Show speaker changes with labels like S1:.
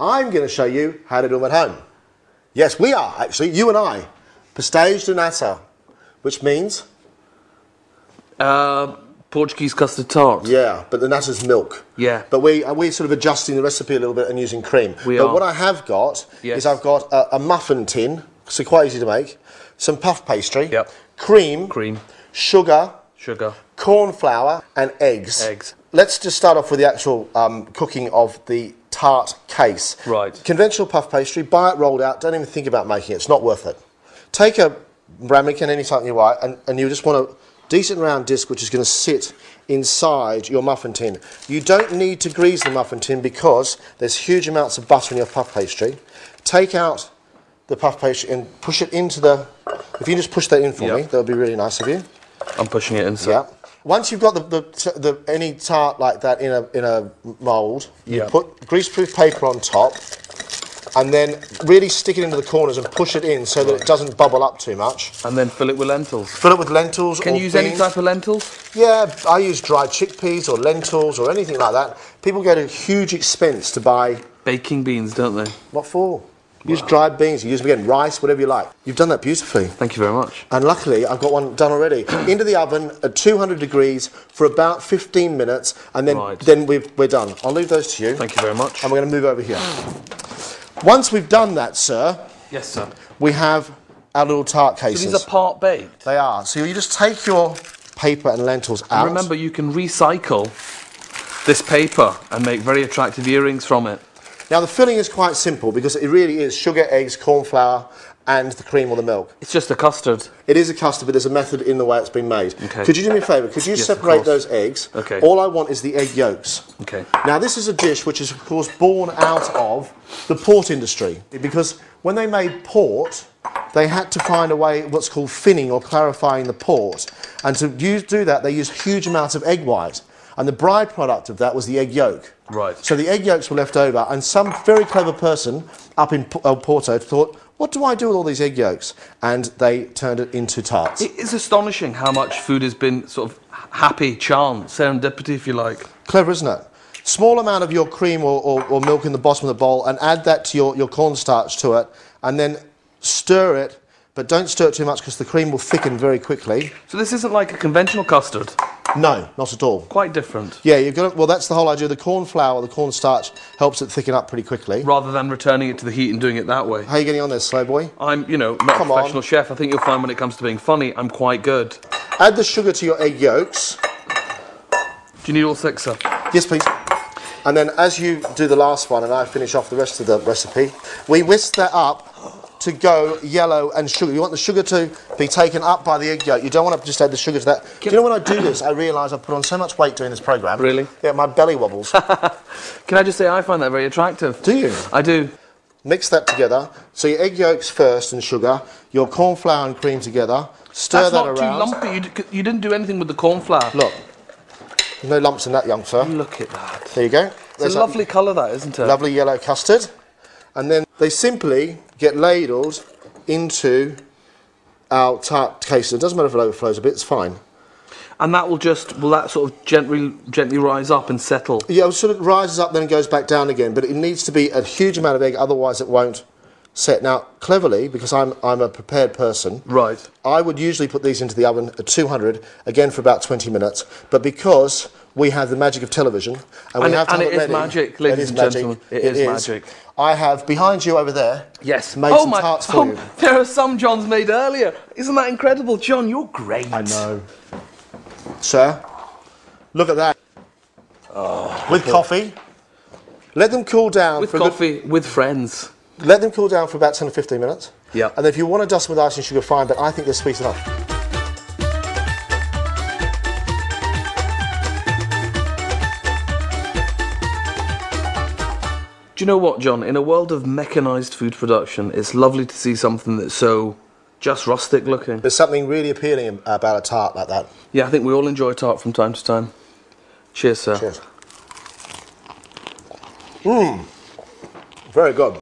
S1: I'm going to show you how to do them at home. Yes, we are, actually, you and I. Pastéis de nata, which means?
S2: Portuguese custard tart.
S1: Yeah, but the nata's milk.
S2: Yeah.
S1: But we're sort of adjusting the recipe a little bit and using cream. But what I have got is I've got a muffin tin, so quite easy to make, some puff pastry, cream, sugar, corn flour, and eggs. Let's just start off with the actual cooking of the tart case.
S2: Right.
S1: Conventional puff pastry, buy it rolled out, don't even think about making it, it's not worth it. Take a ramekin, any type you like, and you just want a decent round disc which is going to sit inside your muffin tin. You don't need to grease the muffin tin because there's huge amounts of butter in your puff pastry. Take out the puff pastry and push it into the... If you just push that in for me, that would be really nice of you.
S2: I'm pushing it in, sir.
S1: Yeah. Once you've got any tart like that in a mould, you put greaseproof paper on top, and then really stick it into the corners and push it in so that it doesn't bubble up too much.
S2: And then fill it with lentils.
S1: Fill it with lentils.
S2: Can you use any type of lentils?
S1: Yeah, I use dried chickpeas or lentils or anything like that. People go to huge expense to buy...
S2: Baking beans, don't they?
S1: What for? Use dried beans, you use them again, rice, whatever you like. You've done that beautifully.
S2: Thank you very much.
S1: And luckily, I've got one done already. Into the oven at 200 degrees for about 15 minutes, and then we're done. I'll leave those to you.
S2: Thank you very much.
S1: And we're going to move over here. Once we've done that, sir.
S2: Yes, sir.
S1: We have our little tart cases.
S2: So these are part baked?
S1: They are. So you just take your paper and lentils out.
S2: And remember, you can recycle this paper and make very attractive earrings from it.
S1: Now the filling is quite simple because it really is sugar, eggs, corn flour and the cream or the milk.
S2: It's just a custard.
S1: It is a custard, but there's a method in the way it's been made.
S2: Okay.
S1: Could you do me a favour? Could you separate those eggs?
S2: Okay.
S1: All I want is the egg yolks.
S2: Okay.
S1: Now this is a dish which is of course born out of the port industry because when they made port they had to find a way what's called finning or clarifying the port, and to do that they used huge amounts of egg white. And the byproduct of that was the egg yolk.
S2: Right.
S1: So the egg yolks were left over, and some very clever person up in Porto thought, what do I do with all these egg yolks? And they turned it into tarts.
S2: It is astonishing how much food has been sort of happy chance, serendipity if you like.
S1: Clever, isn't it? Small amount of your cream or milk in the bottom of the bowl, and add that to your cornstarch to it, and then stir it, but don't stir it too much because the cream will thicken very quickly.
S2: So this isn't like a conventional custard?
S1: No, not at all.
S2: Quite different.
S1: Yeah, you've got to, well, that's the whole idea. The corn flour, the cornstarch helps it thicken up pretty quickly.
S2: Rather than returning it to the heat and doing it that way.
S1: How are you getting on there, slow boy?
S2: I'm, you know, not a professional chef. I think you'll find when it comes to being funny, I'm quite good.
S1: Add the sugar to your egg yolks.
S2: Do you need all six, sir?
S1: Yes, please. And then as you do the last one and I finish off the rest of the recipe, we whisk that up to go yellow and sugar. You want the sugar to be taken up by the egg yolk. You don't want to just add the sugar to that. Do you know when I do this, I realise I've put on so much weight doing this programme.
S2: Really?
S1: Yeah, my belly wobbles.
S2: Can I just say I find that very attractive?
S1: Do you?
S2: I do.
S1: Mix that together. So your egg yolks first and sugar, your corn flour and cream together. Stir that around.
S2: That's not too lumpy. You didn't do anything with the corn flour.
S1: Look. No lumps in that, young sir.
S2: Look at that.
S1: There you go.
S2: It's a lovely colour, that, isn't it?
S1: Lovely yellow custard. And then they simply get ladled into our tart case. It doesn't matter if it overflows a bit, it's fine.
S2: And that will that sort of gently rise up and settle?
S1: Yeah, it sort of rises up then goes back down again, but it needs to be a huge amount of egg, otherwise it won't set. Now, cleverly, because I'm a prepared person,
S2: right,
S1: I would usually put these into the oven at 200, again for about 20 minutes, but because we have the magic of television, and we have to have it ready.
S2: And it is magic, ladies and gentlemen. It is magic.
S1: I have, behind you over there, made some tarts for you.
S2: There are some John's made earlier. Isn't that incredible? John, you're great.
S1: I know. Sir, look at that. Oh, with coffee. Let them cool down.
S2: With coffee, with friends.
S1: Let them cool down for about 10 or 15 minutes.
S2: Yeah.
S1: And if you want to dust them with icing sugar, fine, but I think they're sweet enough.
S2: Do you know what, John? In a world of mechanised food production, it's lovely to see something that's so just rustic looking.
S1: There's something really appealing about a tart like that.
S2: Yeah, I think we all enjoy a tart from time to time. Cheers, sir.
S1: Cheers. Mmm. Very good.